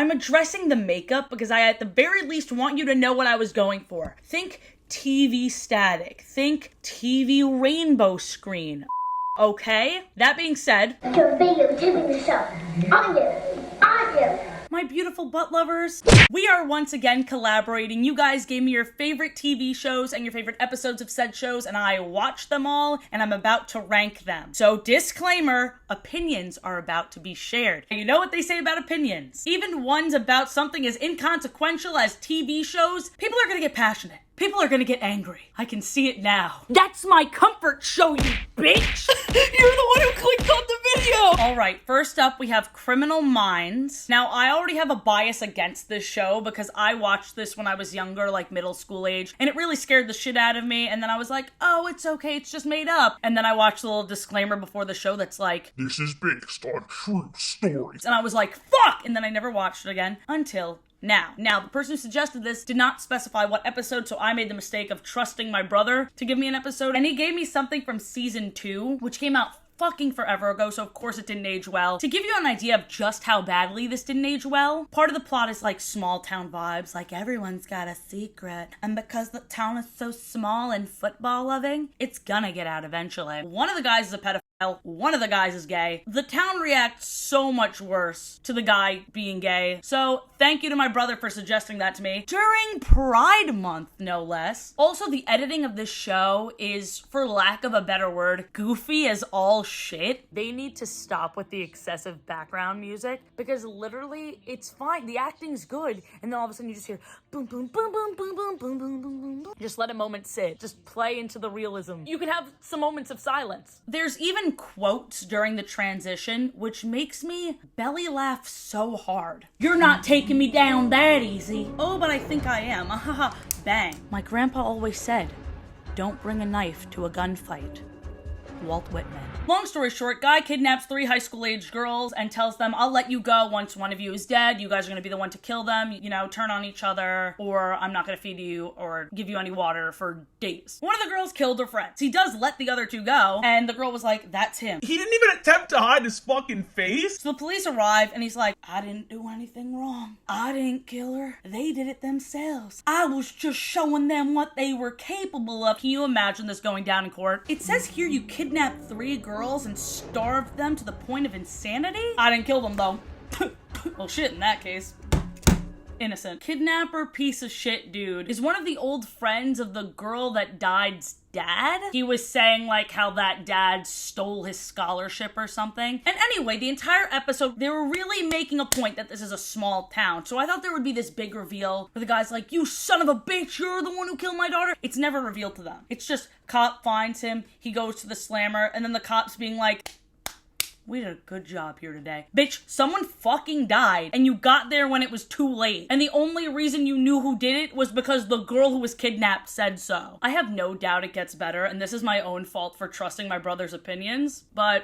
I'm addressing the makeup because I at the very least want you to know what I was going for. Think TV static. Think TV rainbow screen. Okay? That being said, You're videotaping the show. I do. My beautiful butt lovers, we are once again collaborating. You guys gave me your favorite TV shows and your favorite episodes of said shows, and I watched them all, and I'm about to rank them. So, disclaimer, opinions are about to be shared. And you know what they say about opinions? Even ones about something as inconsequential as TV shows, people are gonna get passionate. People are gonna get angry. I can see it now. That's my comfort show, you bitch! You're the one who clicked on the video! Alright, first up we have Criminal Minds. Now, I already have a bias against this show because I watched this when I was younger, like middle school age, and it really scared the shit out of me, and then I was like, oh, it's okay, it's just made up. And then I watched a little disclaimer before the show that's like, this is based on true stories. and I was like, fuck! And then I never watched it again until now. Now, the person who suggested this did not specify what episode, so I made the mistake of trusting my brother to give me an episode, and he gave me something from season 2, which came out fucking forever ago, so of course it didn't age well. To give you an idea of just how badly this didn't age well, part of the plot is like small town vibes, like everyone's got a secret, and because the town is so small and football loving, it's gonna get out eventually. One of the guys is a pedophile. One of the guys is gay. The town reacts so much worse to the guy being gay. So thank you to my brother for suggesting that to me during Pride Month, no less. Also, the editing of this show is, for lack of a better word, goofy as all shit. They need to stop with the excessive background music because literally it's fine. The acting's good, and then all of a sudden you just hear boom, boom, boom, boom, boom, boom, boom, boom, boom, boom, boom. Just let a moment sit. Just play into the realism. You can have some moments of silence. There's even quotes during the transition, which makes me belly laugh so hard. You're not taking me down that easy. Oh, but I think I am. Ahaha. Bang. My grandpa always said, don't bring a knife to a gunfight. Walt Whitman. Long story short, guy kidnaps 3 high school age girls and tells them, I'll let you go once one of you is dead. You guys are gonna be the one to kill them, you know, turn on each other, or I'm not gonna feed you or give you any water for days. One of the girls killed her friends. He does let the other 2 go, and the girl was like, that's him. He didn't even attempt to hide his fucking face. So the police arrive, and he's like, I didn't do anything wrong. I didn't kill her. They did it themselves. I was just showing them what they were capable of. Can you imagine this going down in court? It says here you kidnapped 3 girls and starved them to the point of insanity? I didn't kill them, though. Well, shit, in that case. Innocent. Kidnapper piece of shit dude is one of the old friends of the girl that died's dad. He was saying like how that dad stole his scholarship or something. And anyway, the entire episode, they were really making a point that this is a small town. So I thought there would be this big reveal where the guy's like, you son of a bitch, you're the one who killed my daughter. It's never revealed to them. It's just cop finds him, he goes to the slammer, and then the cops being like, we did a good job here today. Bitch, someone fucking died, and you got there when it was too late. And the only reason you knew who did it was because the girl who was kidnapped said so. I have no doubt it gets better, and this is my own fault for trusting my brother's opinions, but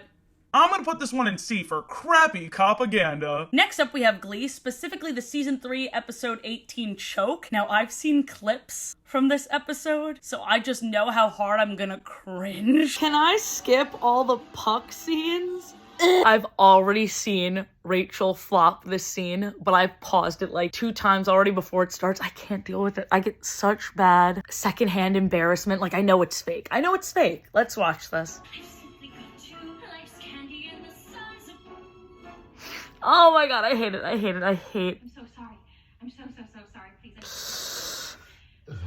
I'm gonna put this one in C for crappy propaganda. next up we have Glee, specifically the season 3 episode 18 Choke. Now I've seen clips from this episode, so I just know how hard I'm gonna cringe. Can I skip all the puck scenes? I've already seen Rachel flop this scene, but I've paused it like 2 times already before it starts. I can't deal with it. I get such bad secondhand embarrassment. Like, I know it's fake. I know it's fake. Let's watch this. Oh my god, I hate it. I hate it. I hate. I'm so sorry. I'm so sorry. Please.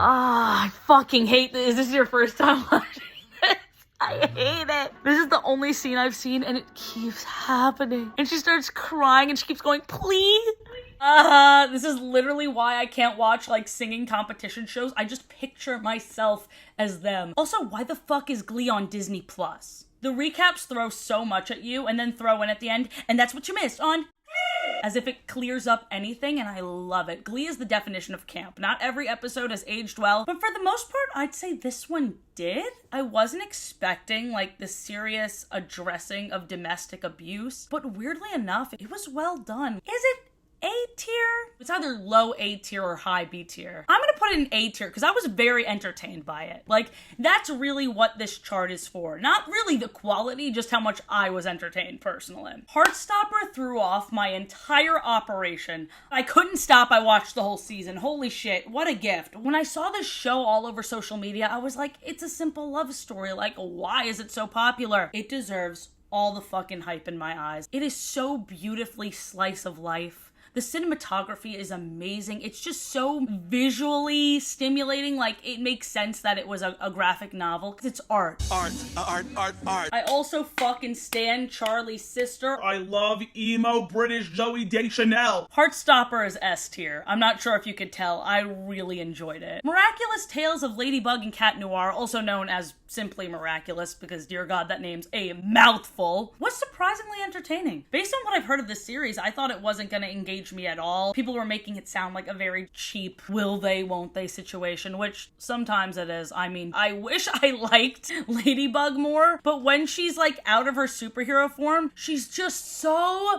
I fucking hate this. Is this your first time watching this? I hate it. This is the only scene I've seen, and it keeps happening. And she starts crying, and she keeps going, please. This is literally why I can't watch, like, singing competition shows. I just picture myself as them. Also, why the fuck is Glee on Disney+? The recaps throw so much at you, and then throw in at the end, and that's what you missed on as if it clears up anything, and I love it. Glee is the definition of camp. Not every episode has aged well, but for the most part, I'd say this one did. I wasn't expecting, like, the serious addressing of domestic abuse, but weirdly enough, it was well done. Is it A tier? It's either low A tier or high B tier. I'm gonna put put it in A tier because I was very entertained by it. Like, that's really what this chart is for. Not really the quality, just how much I was entertained personally. Heartstopper threw off my entire operation. I couldn't stop. I watched the whole season. Holy shit, what a gift. When I saw this show all over social media, I was like, it's a simple love story. Like, why is it so popular? It deserves all the fucking hype in my eyes. It is so beautifully slice of life. The cinematography is amazing. It's just so visually stimulating. Like, it makes sense that it was a graphic novel because it's art. Art. I also fucking stan Charlie's sister. I love emo British Joey Deschanel. Heartstopper is S tier. I'm not sure if you could tell. I really enjoyed it. Miraculous Tales of Ladybug and Cat Noir, also known as simply Miraculous because, dear God, that name's a mouthful, was surprisingly entertaining. Based on what I've heard of this series, I thought it wasn't going to engage me at all. People were making it sound like a very cheap will they, won't they situation, which sometimes it is. I mean, I wish I liked Ladybug more, but when she's like out of her superhero form, she's just so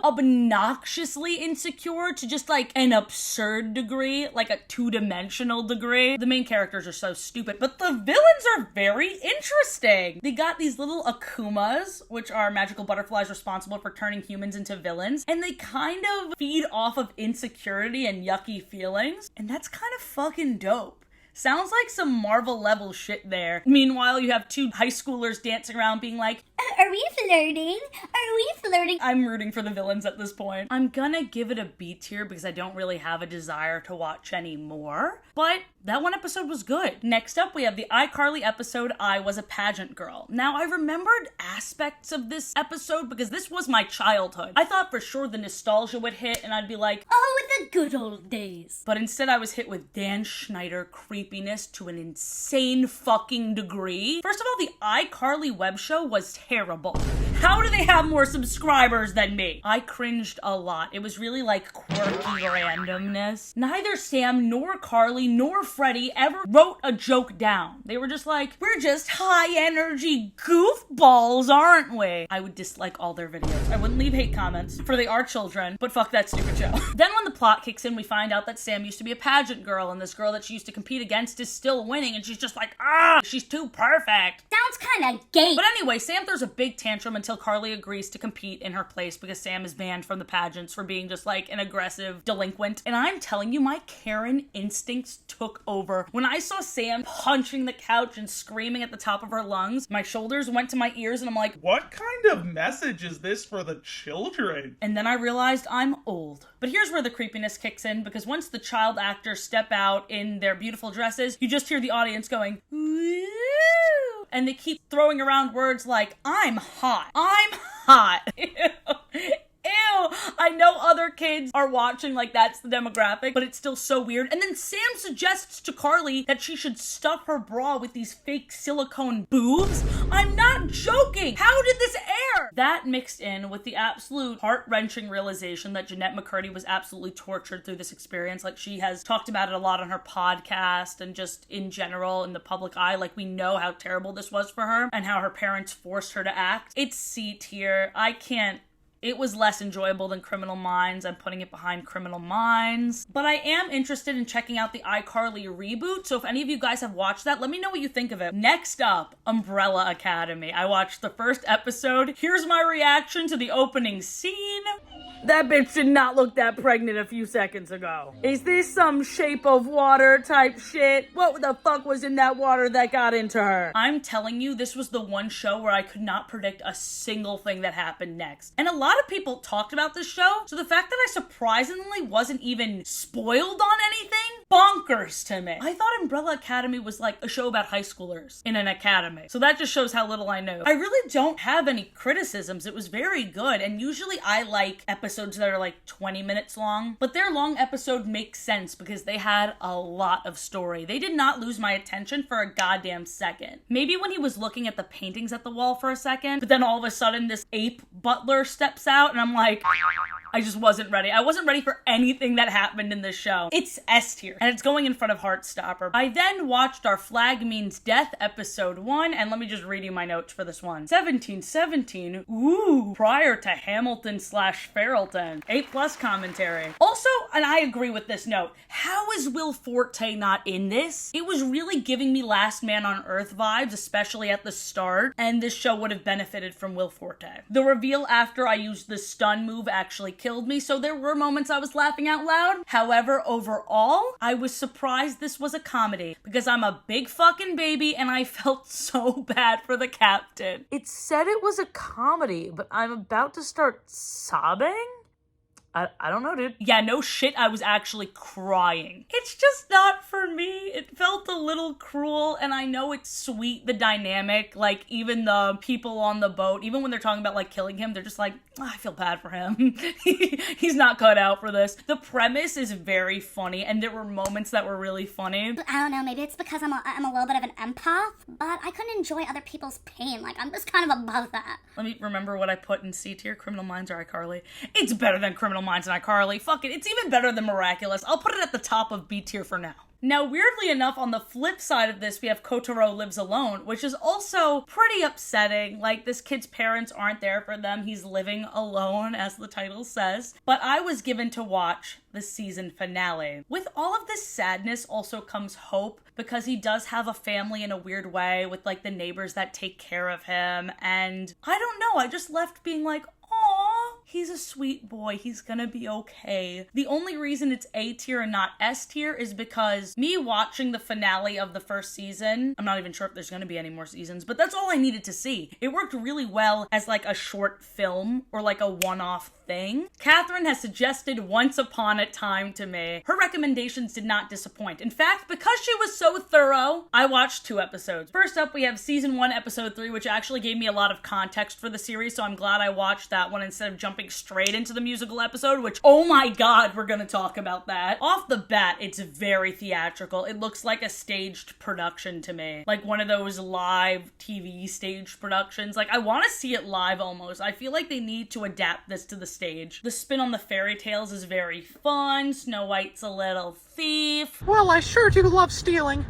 obnoxiously insecure to just like an absurd degree, like a two-dimensional degree. The main characters are so stupid, but the villains are very interesting. They got these little akumas, which are magical butterflies responsible for turning humans into villains, and they kind of feed off of insecurity and yucky feelings, and that's kind of fucking dope. Sounds like some Marvel level shit there. Meanwhile, you have two high schoolers dancing around being like, Are we flirting? Are we flirting? I'm rooting for the villains at this point. I'm gonna give it a B tier because I don't really have a desire to watch any more, but that one episode was good. Next up, we have the iCarly episode, I Was a Pageant Girl. Now, I remembered aspects of this episode because this was my childhood. I thought for sure the nostalgia would hit and I'd be like, Oh, the good old days. but instead I was hit with Dan Schneider creepiness to an insane fucking degree. First of all, the iCarly web show was terrible. How do they have more subscribers than me? I cringed a lot. It was really like quirky randomness. Neither Sam nor Carly nor Freddie ever wrote a joke down. They were just like, we're just high energy goofballs, aren't we? I would dislike all their videos. I wouldn't leave hate comments, for they are children, but fuck that stupid show. Then when the plot kicks in, we find out that Sam used to be a pageant girl, and this girl that she used to compete against is still winning, and she's just like, she's too perfect. Sounds kinda gay. But anyway, Sam throws a big tantrum until Carly agrees to compete in her place because Sam is banned from the pageants for being just like an aggressive delinquent. And I'm telling you, my Karen instincts took over. When I saw Sam punching the couch and screaming at the top of her lungs, my shoulders went to my ears and I'm like, What kind of message is this for the children? and then I realized I'm old. But here's where the creepiness kicks in, because once the child actors step out in their beautiful dresses, you just hear the audience going, woo! And they keep throwing around words like, I'm hot. I'm hot. Ew, I know other kids are watching like that's the demographic, but it's still so weird. And then Sam suggests to Carly that she should stuff her bra with these fake silicone boobs. I'm not joking. How did this air? That mixed in with the absolute heart-wrenching realization that Jeanette McCurdy was absolutely tortured through this experience. Like, she has talked about it a lot on her podcast and just in general in the public eye. Like, we know how terrible this was for her and how her parents forced her to act. It's C tier. I can't. It was less enjoyable than Criminal Minds. I'm putting it behind Criminal Minds. But I am interested in checking out the iCarly reboot, so if any of you guys have watched that, let me know what you think of it. Next up, Umbrella Academy. I watched the first episode. Here's my reaction to the opening scene. That bitch did not look that pregnant a few seconds ago. Is this some Shape of Water type shit? What the fuck was in that water that got into her? I'm telling you, this was the one show where I could not predict a single thing that happened next. And a lot of people talked about this show, so the fact that I surprisingly wasn't even spoiled on anything, bonkers to me. I thought Umbrella Academy was like a show about high schoolers in an academy. So that just shows how little I know. I really don't have any criticisms. It was very good, and usually I like episodes that are like 20 minutes long, but their long episode makes sense because they had a lot of story. They did not lose my attention for a goddamn second. Maybe when he was looking at the paintings at the wall for a second, but then all of a sudden this ape butler steps out and I'm like, I just wasn't ready. I wasn't ready for anything that happened in this show. It's S tier, and it's going in front of Heartstopper. I then watched our Flag Means Death episode 1, and let me just read you my notes for this one. 1717, ooh, prior to Hamilton / Ferrelton. A+ commentary. Also, and I agree with this note, how is Will Forte not in this? It was really giving me Last Man on Earth vibes, especially at the start, and this show would have benefited from Will Forte. The reveal after I used the stun move actually killed me, so there were moments I was laughing out loud. However, overall, I was surprised this was a comedy, because I'm a big fucking baby and I felt so bad for the captain. It said it was a comedy, but I'm about to start sobbing? I don't know, dude. Yeah, no shit, I was actually crying. It's just not for me. It felt a little cruel, and I know it's sweet, the dynamic. Like, even the people on the boat, even when they're talking about, like, killing him, they're just like, oh, I feel bad for him. He's not cut out for this. The premise is very funny, and there were moments that were really funny. I don't know, maybe it's because I'm a little bit of an empath, but I couldn't enjoy other people's pain. Like, I'm just kind of above that. Let me remember what I put in C tier. Criminal Minds or iCarly. It's better than Criminal Minds and iCarly. Fuck it. It's even better than Miraculous. I'll put it at the top of B tier for now. Now, weirdly enough, on the flip side of this, we have Kotaro Lives Alone, which is also pretty upsetting. Like, this kid's parents aren't there for them. He's living alone, as the title says. But I was given to watch the season finale. With all of this sadness also comes hope, because he does have a family in a weird way with, like, the neighbors that take care of him. And I don't know, I just left being like, aw, he's a sweet boy. He's gonna be okay. The only reason it's A tier and not S tier is because me watching the finale of the first season, I'm not even sure if there's gonna be any more seasons, but that's all I needed to see. It worked really well as like a short film or like a one-off thing. Catherine has suggested Once Upon a Time to me. Her recommendations did not disappoint. In fact, because she was so thorough, I watched 2 episodes. First up, we have season 1, episode 3, which actually gave me a lot of context for the series, so I'm glad I watched that one instead of jumping straight into the musical episode, which, oh my god, we're gonna talk about that. Off the bat, it's very theatrical. It looks like a staged production to me. Like one of those live TV staged productions. Like, I want to see it live almost. I feel like they need to adapt this to the stage. The spin on the fairy tales is very fun. Snow White's a little thief. Well, I sure do love stealing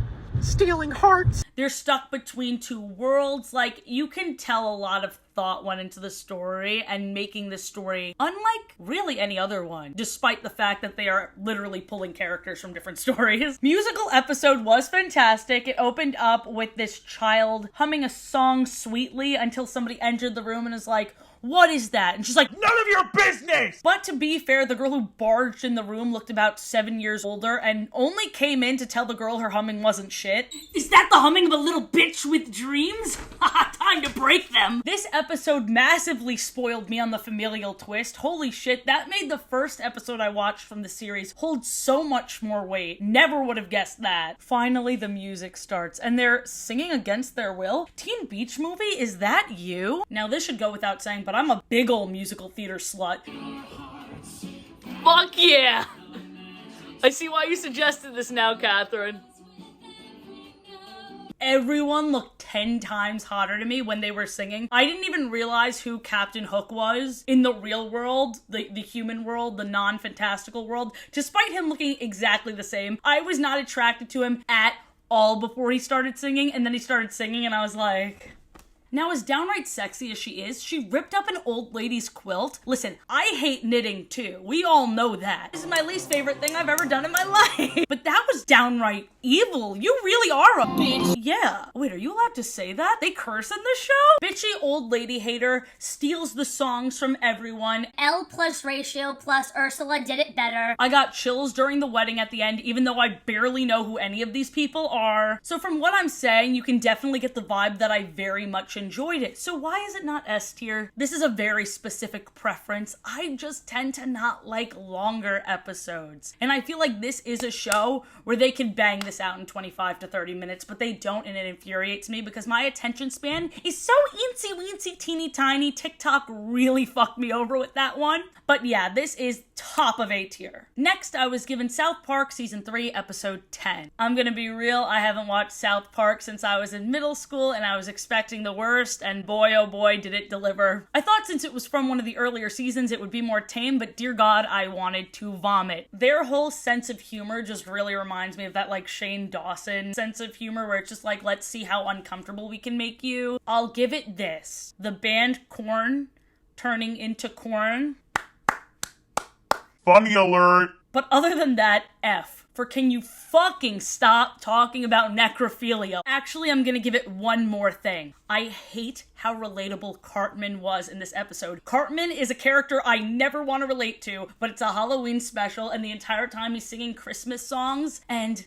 hearts. They're stuck between 2 worlds. Like, you can tell a lot of thought went into the story and making this story unlike really any other one, despite the fact that they are literally pulling characters from different stories. Musical episode was fantastic. It opened up with this child humming a song sweetly until somebody entered the room and is like, what is that? And she's like, None of your business! but to be fair, the girl who barged in the room looked about 7 years older and only came in to tell the girl her humming wasn't shit. Is that the humming of a little bitch with dreams? Time to break them. This episode massively spoiled me on the familial twist. Holy shit, that made the first episode I watched from the series hold so much more weight. Never would have guessed that. Finally, the music starts and they're singing against their will. Teen Beach Movie, is that you? Now this should go without saying, but I'm a big ol' musical theater slut. Fuck yeah! I see why you suggested this now, Catherine. Everyone looked 10 times hotter to me when they were singing. I didn't even realize who Captain Hook was in the real world, the human world, the non-fantastical world. Despite him looking exactly the same, I was not attracted to him at all before he started singing, and then he started singing and I was like... Now, as downright sexy as she is, she ripped up an old lady's quilt. Listen, I hate knitting too. We all know that. This is my least favorite thing I've ever done in my life. But that was downright evil. You really are a bitch. Yeah. Wait, are you allowed to say that? They curse in this show? Bitchy old lady hater steals the songs from everyone. L plus Ratio plus Ursula did it better. I got chills during the wedding at the end, even though I barely know who any of these people are. So from what I'm saying, you can definitely get the vibe that I very much enjoyed it. So why is it not S tier? This is a very specific preference. I just tend to not like longer episodes. And I feel like this is a show where they can bang this out in 25 to 30 minutes, but they don't, and it infuriates me because my attention span is so eensy weensy teeny tiny. TikTok really fucked me over with that one. But yeah, this is top of A tier. Next, I was given South Park Season 3, Episode 10. I'm gonna be real, I haven't watched South Park since I was in middle school, and I was expecting the worst, and boy oh boy did it deliver. I thought since it was from one of the earlier seasons it would be more tame, but dear god, I wanted to vomit. Their whole sense of humor just really reminds me of that like Shane Dawson sense of humor where it's just like, let's see how uncomfortable we can make you. I'll give it this. The band Korn turning into corn. Funny alert. But other than that, F. For can you fucking stop talking about necrophilia? Actually, I'm gonna give it one more thing. I hate how relatable Cartman was in this episode. Cartman is a character I never want to relate to, but it's a Halloween special, and the entire time he's singing Christmas songs, and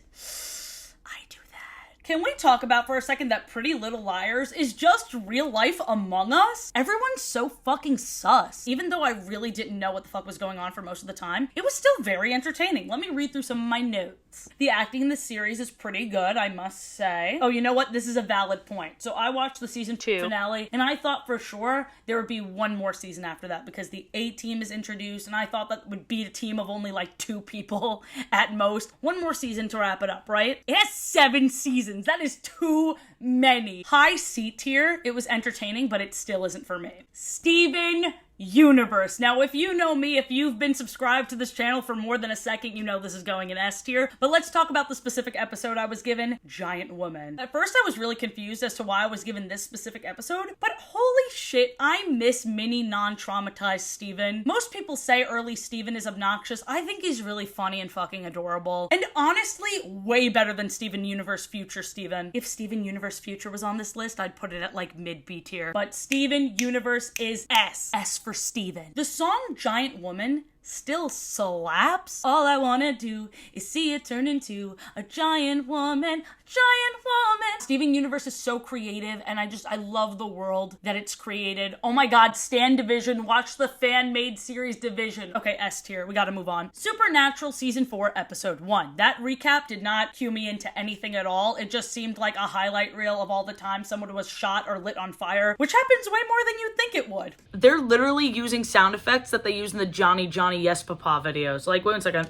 I do that. Can we talk about for a second that Pretty Little Liars is just real life Among Us? Everyone's so fucking sus. Even though I really didn't know what the fuck was going on for most of the time, it was still very entertaining. Let me read through some of my notes. The acting in the series is pretty good, I must say. Oh, you know what? This is a valid point. So I watched the season 2 finale, and I thought for sure there would be one more season after that because the A-team is introduced, and I thought that would be a team of only like 2 people at most. One more season to wrap it up, right? It has 7 seasons. That is too many. High C tier. It was entertaining, but it still isn't for me. Steven Universe. Now, if you know me, if you've been subscribed to this channel for more than a second, you know this is going in S tier. But let's talk about the specific episode I was given, Giant Woman. At first, I was really confused as to why I was given this specific episode, but holy shit, I miss mini non-traumatized Steven. Most people say early Steven is obnoxious. I think he's really funny and fucking adorable. And honestly, way better than Steven Universe Future Steven. If Steven Universe Future was on this list, I'd put it at like mid-B tier. But Steven Universe is S. S for Steven. The song Giant Woman still slaps. All I wanna do is see it turn into a giant woman, giant woman. Steven Universe is so creative, and I love the world that it's created. Oh my god, Stan Division, watch the fan-made series Division. Okay, S tier, we gotta move on. Supernatural Season 4, Episode 1. That recap did not cue me into anything at all. It just seemed like a highlight reel of all the time someone was shot or lit on fire, which happens way more than you'd think it would. They're literally using sound effects that they use in the Johnny Yes Papa videos. Like, wait 1 second.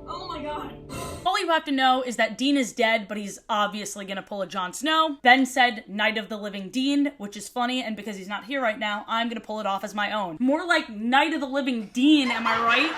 Oh my god. All you have to know is that Dean is dead, but he's obviously gonna pull a Jon Snow. Ben said Night of the Living Dean, which is funny, and because he's not here right now, I'm gonna pull it off as my own. More like Night of the Living Dean, am I right?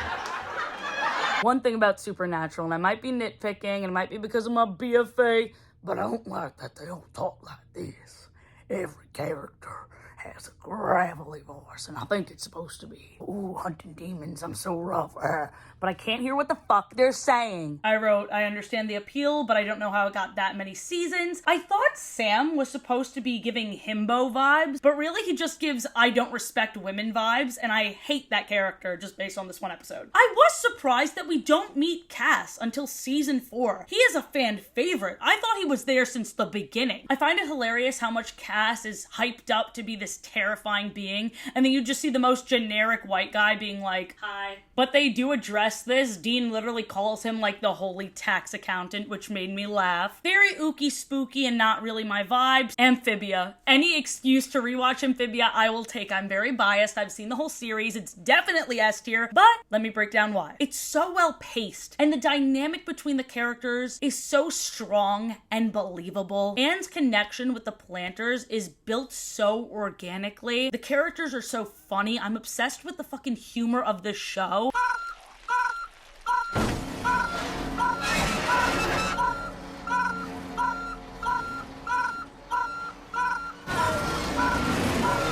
One thing about Supernatural, and I might be nitpicking, and it might be because of my BFA, but I don't like that they don't talk like this. Every character has a gravelly voice, and I think it's supposed to be, ooh, hunting demons, I'm so rough, but I can't hear what the fuck they're saying. I wrote, I understand the appeal, but I don't know how it got that many seasons. I thought Sam was supposed to be giving himbo vibes, but really he just gives I don't respect women vibes, and I hate that character just based on this one episode. I was surprised that we don't meet Cass until season 4. He is a fan favorite. I thought he was there since the beginning. I find it hilarious how much Cass is hyped up to be this terrifying being, and then you just see the most generic white guy being like, hi. But they do address this. Dean literally calls him like the holy tax accountant, which made me laugh. Very ooky spooky and not really my vibes. Amphibia. Any excuse to rewatch Amphibia, I will take. I'm very biased. I've seen the whole series. It's definitely S tier, but let me break down why. It's so well paced, and the dynamic between the characters is so strong and believable. Anne's connection with the Planters is built so organically. The characters are so funny. I'm obsessed with the fucking humor of this show.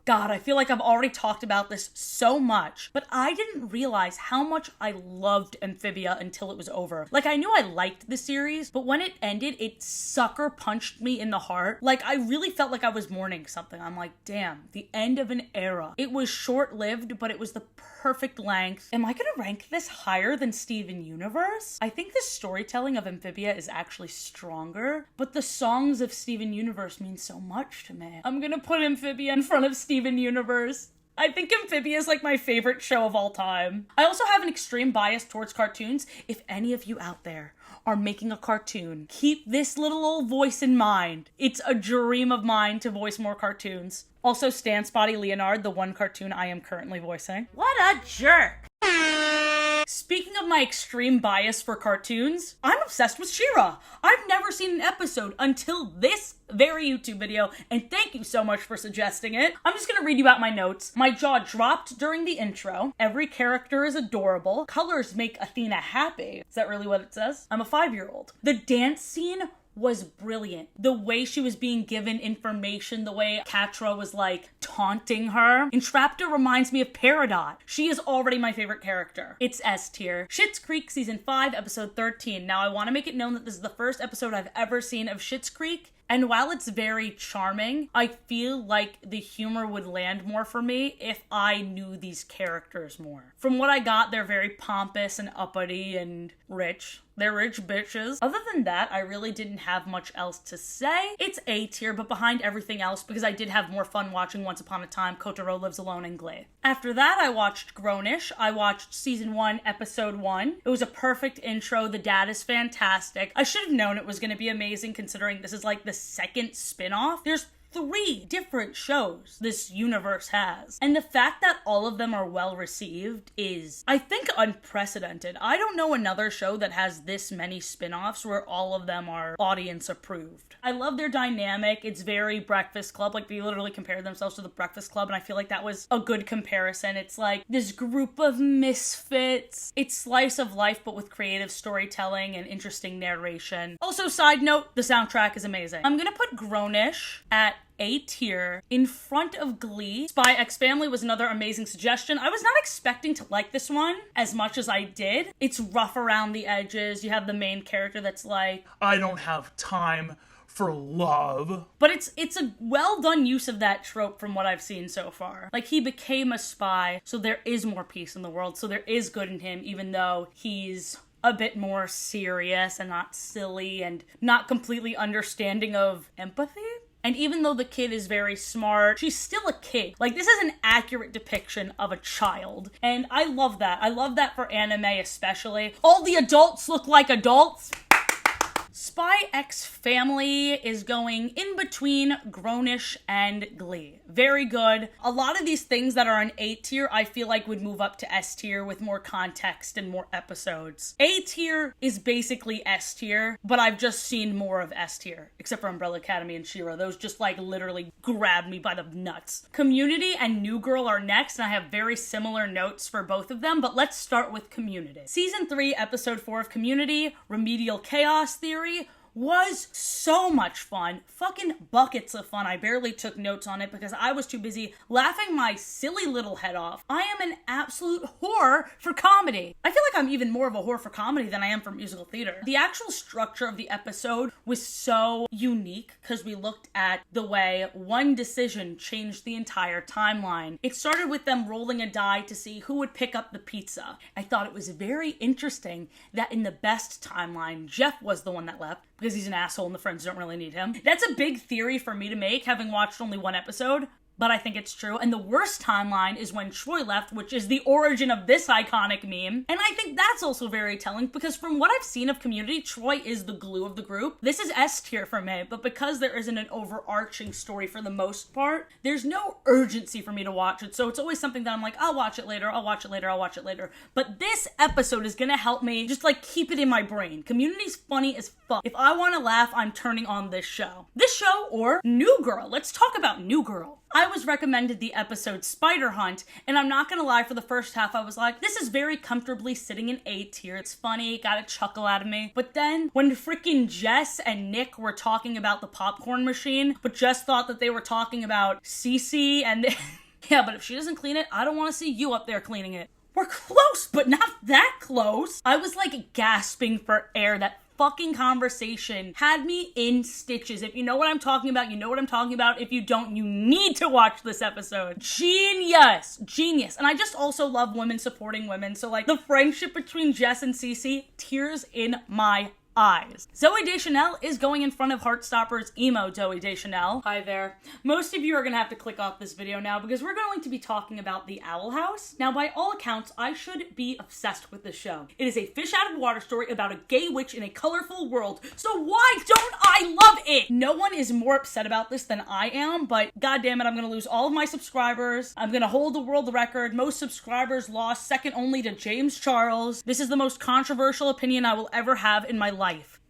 God, I feel like I've already talked about this so much, but I didn't realize how much I loved Amphibia until it was over. Like, I knew I liked the series, but when it ended, it sucker punched me in the heart. Like, I really felt like I was mourning something. I'm like, damn, the end of an era. It was short-lived, but it was the perfect length. Am I gonna rank this higher than Steven Universe? I think the storytelling of Amphibia is actually stronger, but the songs of Steven Universe mean so much to me. I'm gonna put Amphibia in front of Steven Universe. I think Amphibia is like my favorite show of all time. I also have an extreme bias towards cartoons. If any of you out there are making a cartoon, keep this little old voice in mind. It's a dream of mine to voice more cartoons. Also, Stan Spotty Leonard, the one cartoon I am currently voicing. What a jerk! Speaking of my extreme bias for cartoons, I'm obsessed with She-Ra. I've never seen an episode until this very YouTube video, and thank you so much for suggesting it. I'm just gonna read you out my notes. My jaw dropped during the intro. Every character is adorable. Colors make Athena happy. Is that really what it says? I'm a 5-year-old. The dance scene was brilliant. The way she was being given information, the way Kotaro was like taunting her. Entraptor reminds me of Peridot. She is already my favorite character. It's S tier. Schitt's Creek season 5 episode 13. Now I want to make it known that this is the first episode I've ever seen of Schitt's Creek. And while it's very charming, I feel like the humor would land more for me if I knew these characters more. From what I got, they're very pompous and uppity and rich. They're rich bitches. Other than that, I really didn't have much else to say. It's A tier, but behind everything else, because I did have more fun watching Once Upon a Time, Kotaro Lives Alone, and Glee. After that, I watched Grownish. I watched season 1, episode 1. It was a perfect intro. The dad is fantastic. I should have known it was going to be amazing considering this is like the second spin-off. There's 3 different shows this universe has. And the fact that all of them are well received is, I think, unprecedented. I don't know another show that has this many spin-offs where all of them are audience approved. I love their dynamic. It's very Breakfast Club. Like, they literally compare themselves to the Breakfast Club, and I feel like that was a good comparison. It's like this group of misfits. It's slice of life, but with creative storytelling and interesting narration. Also, side note, the soundtrack is amazing. I'm gonna put Grownish at A tier in front of Glee. Spy X Family was another amazing suggestion. I was not expecting to like this one as much as I did. It's rough around the edges. You have the main character that's like, I don't have time for love. But it's a well done use of that trope from what I've seen so far. Like, he became a spy, so there is more peace in the world, so there is good in him, even though he's a bit more serious and not silly and not completely understanding of empathy. And even though the kid is very smart, she's still a kid. Like, this is an accurate depiction of a child. And I love that. I love that for anime especially. All the adults look like adults. Spy X Family is going in between Grownish and Glee. Very good. A lot of these things that are an A tier, I feel like would move up to S tier with more context and more episodes. A tier is basically S tier, but I've just seen more of S tier, except for Umbrella Academy and She-Ra. Those just like literally grabbed me by the nuts. Community and New Girl are next, and I have very similar notes for both of them, but let's start with Community. Season 3, episode 4 of Community, Remedial Chaos Theory, was so much fun. Fucking buckets of fun. I barely took notes on it because I was too busy laughing my silly little head off. I am an absolute whore for comedy. I feel like I'm even more of a whore for comedy than I am for musical theater. The actual structure of the episode was so unique because we looked at the way one decision changed the entire timeline. It started with them rolling a die to see who would pick up the pizza. I thought it was very interesting that in the best timeline, Jeff was the one that left, because he's an asshole and the friends don't really need him. That's a big theory for me to make, having watched only one episode, but I think it's true. And the worst timeline is when Troy left, which is the origin of this iconic meme. And I think that's also very telling, because from what I've seen of Community, Troy is the glue of the group. This is S tier for me, but because there isn't an overarching story for the most part, there's no urgency for me to watch it. So it's always something that I'm like, I'll watch it later, I'll watch it later, I'll watch it later. But this episode is gonna help me just like keep it in my brain. Community's funny as fuck. If I want to laugh, I'm turning on this show. This show or New Girl. Let's talk about New Girl. I was recommended the episode Spider Hunt, and I'm not gonna lie, for the first half I was like, this is very comfortably sitting in A tier. It's funny, got a chuckle out of me. But then when freaking Jess and Nick were talking about the popcorn machine, but Jess thought that they were talking about Cece and yeah, but if she doesn't clean it, I don't want to see you up there cleaning it. We're close, but not that close. I was like gasping for air. That fucking conversation had me in stitches. If you know what I'm talking about, you know what I'm talking about. If you don't, you need to watch this episode. Genius. Genius. And I just also love women supporting women. So like the friendship between Jess and Cece, tears in my eyes. Zoe Deschanel is going in front of Heartstopper's emo Zoe Deschanel. Hi there. Most of you are going to have to click off this video now because we're going to be talking about the Owl House. Now, by all accounts, I should be obsessed with this show. It is a fish out of water story about a gay witch in a colorful world. So why don't I love it? No one is more upset about this than I am, but goddamn it, I'm going to lose all of my subscribers. I'm going to hold the world record. Most subscribers lost, second only to James Charles. This is the most controversial opinion I will ever have in my life.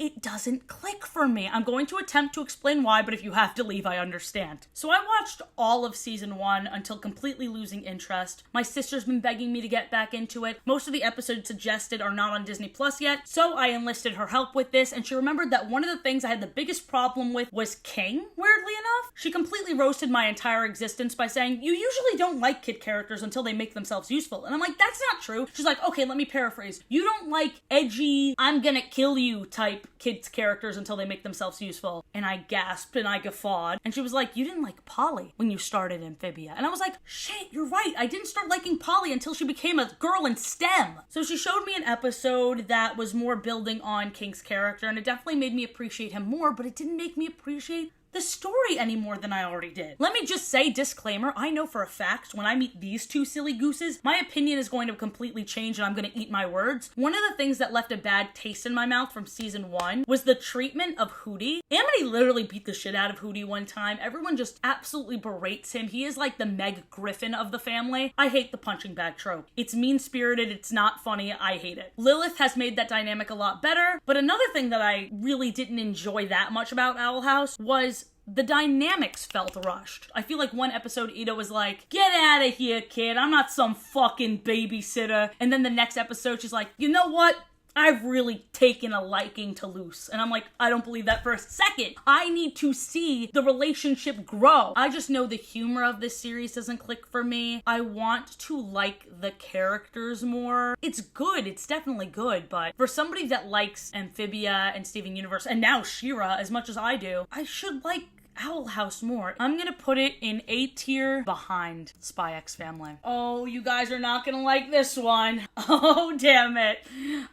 it doesn't click for me. I'm going to attempt to explain why, but if you have to leave, I understand. So I watched all of season 1 until completely losing interest. My sister's been begging me to get back into it. Most of the episodes suggested are not on Disney Plus yet, so I enlisted her help with this, and she remembered that one of the things I had the biggest problem with was King, weirdly enough. She completely roasted my entire existence by saying, you usually don't like kid characters until they make themselves useful. And I'm like, that's not true. She's like, okay, let me paraphrase. You don't like edgy, I'm gonna kill you type kids characters until they make themselves useful. And I gasped and I guffawed. And she was like, you didn't like Polly when you started Amphibia. And I was like, shit, you're right. I didn't start liking Polly until she became a girl in STEM. So she showed me an episode that was more building on King's character, and it definitely made me appreciate him more, but it didn't make me appreciate the story any more than I already did. Let me just say, disclaimer, I know for a fact when I meet these two silly gooses, my opinion is going to completely change and I'm going to eat my words. One of the things that left a bad taste in my mouth from season 1 was the treatment of Hootie. Amity literally beat the shit out of Hootie one time. Everyone just absolutely berates him. He is like the Meg Griffin of the family. I hate the punching bag trope. It's mean-spirited, it's not funny, I hate it. Lilith has made that dynamic a lot better, but another thing that I really didn't enjoy that much about Owl House was the dynamics felt rushed. I feel like one episode Ida was like, get out of here, kid, I'm not some fucking babysitter. And then the next episode she's like, you know what? I've really taken a liking to Luce. And I'm like, I don't believe that for a second. I need to see the relationship grow. I just know the humor of this series doesn't click for me. I want to like the characters more. It's good. It's definitely good. But for somebody that likes Amphibia and Steven Universe, and now She-Ra as much as I do, I should like Owl House more. I'm gonna put it in A tier behind Spy X Family. Oh, you guys are not gonna like this one. Oh, damn it.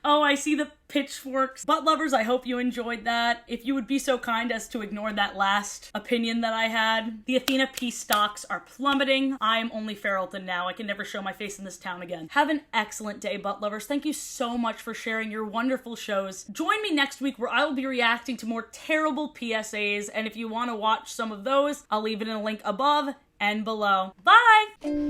Oh, I see the pitchforks. Butt lovers, I hope you enjoyed that. If you would be so kind as to ignore that last opinion that I had. The Athena P stocks are plummeting. I'm only Feralton now. I can never show my face in this town again. Have an excellent day, butt lovers. Thank you so much for sharing your wonderful shows. Join me next week where I will be reacting to more terrible PSAs, and if you want to watch some of those, I'll leave it in a link above and below. Bye!